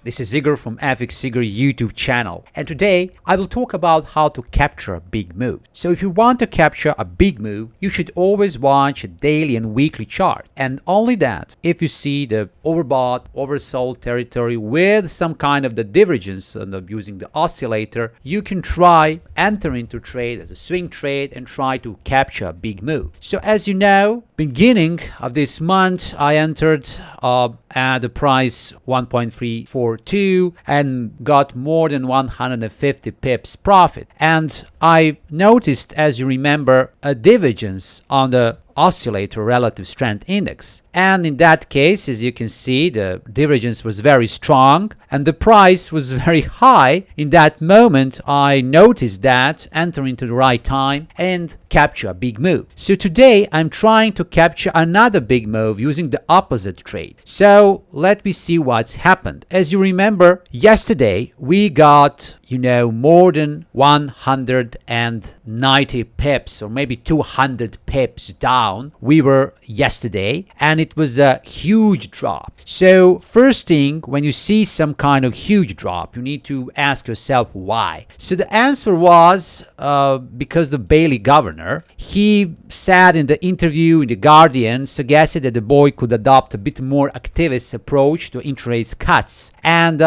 This is Igor from FX Igor YouTube channel, and today I will talk about how to capture a big move. So if you want to capture a big move, you should always watch a daily and weekly chart, and only that if you see the overbought, oversold territory with some kind of the divergence using the oscillator, you can try enter into trade as a swing trade and try to capture a big move. So as you know, beginning of this month I entered at the price 1.342 and got more than 150 pips profit. And I noticed, as you remember, a divergence on the oscillator relative strength index. And in that case, as you can see, the divergence was very strong and the price was very high. In that moment, I noticed that, enter into the right time and capture a big move. So today I'm trying to capture another big move using the opposite trade. So let me see what's happened. As you remember, yesterday we got more than 190 pips or maybe 200 pips down. We were yesterday and it was a huge drop. So first thing, when you see some kind of huge drop, you need to ask yourself why. So the answer was because the Bailey governor, he said in the interview in The Guardian, suggested that the boy could adopt a bit more activist approach to interest rate cuts. And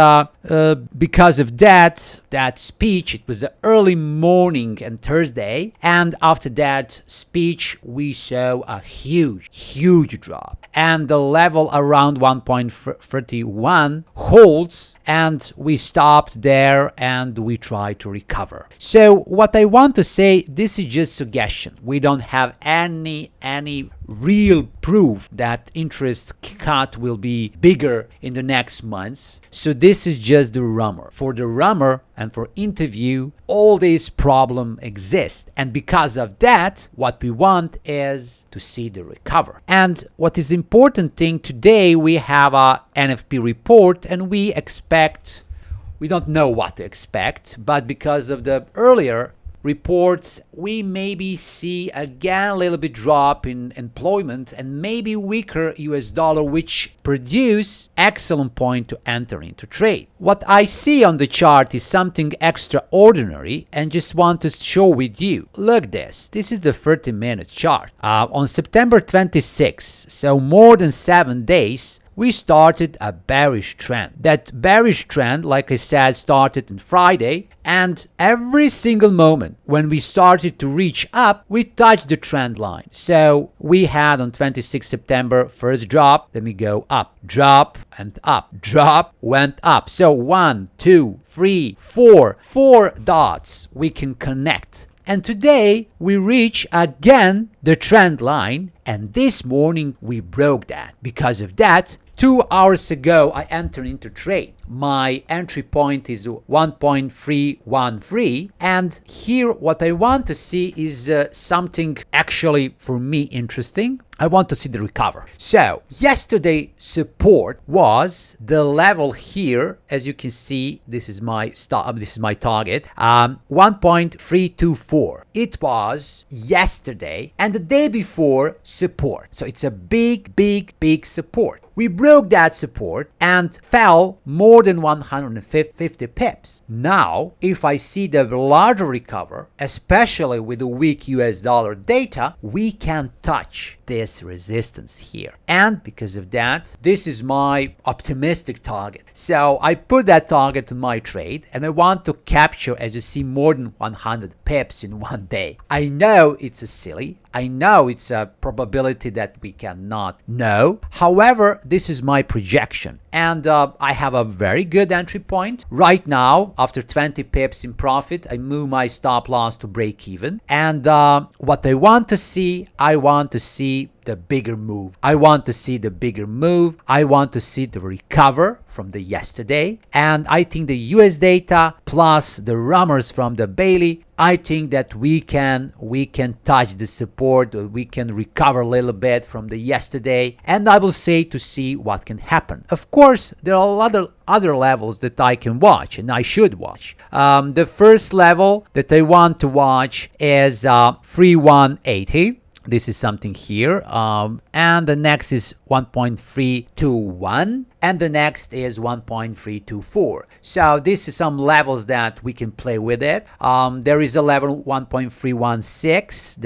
because of that speech, it was the early morning and Thursday, and after that speech we saw a huge drop, and the level around 1.31 holds, and we stopped there and we try to recover. So what I want to say, this is just suggestion. We don't have any real proof that interest cut will be bigger in the next months. So this is just the rumor. For the rumor and for interview, all these problems exist. And because of that, what we want is to see the recover. And what is important thing, today we have a NFP report and we don't know what to expect, but because of the earlier reports, we maybe see again a little bit drop in employment and maybe weaker US dollar, which produce excellent point to enter into trade. What I see on the chart is something extraordinary and just want to show with you. Look this is the 30-minute chart. On September 26th, so more than 7 days, we started a bearish trend. That bearish trend, like I said, started on Friday, and every single moment when we started to reach up, we touched the trend line. So we had on 26 September first drop, then we go up, drop and up, drop, went up. So 1, 2, 3, 4 dots we can connect. And today we reach again the trend line, and this morning we broke that. Because of that, 2 hours ago I entered into trade. My entry point is 1.313, and here what I want to see is something actually for me interesting. I want to see the recover. So yesterday support was the level here. As you can see, this is my stop. This is my target. 1.324. It was yesterday and the day before support. So it's a big support. We broke that support and fell more than 150 pips. Now, if I see the larger recover, especially with the weak US dollar data, we can touch this resistance here. And because of that, this is my optimistic target. So I put that target on my trade and I want to capture, as you see, more than 100 pips in one day. I know it's a silly. I know it's a probability that we cannot know. However, this is my projection. And I have a very good entry point. Right now, after 20 pips in profit, I move my stop loss to break even. And what I want to see, I want to see the bigger move. I want to see the bigger move. I want to see the recover from the yesterday. And I think the US data plus the rumors from the Bailey, I think that we can touch the support, we can recover a little bit from the yesterday, and I will say to see what can happen. Of course, there are a lot of other levels that I can watch and I should watch. The first level that I want to watch is 3180. This is something here, and the next is 1.321, and the next is 1.324. So this is some levels that we can play with it. There is a level 1.316.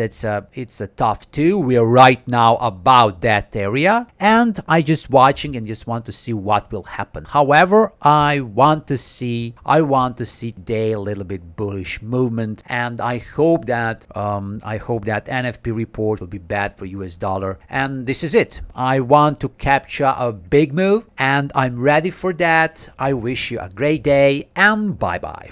It's a tough too. We are right now about that area, and I just watching and just want to see what will happen. However, I want to see today a little bit bullish movement, and I hope that NFP report will be bad for US dollar. And this is it. I want to capture a big move, and I'm ready for that. I wish you a great day, and bye bye.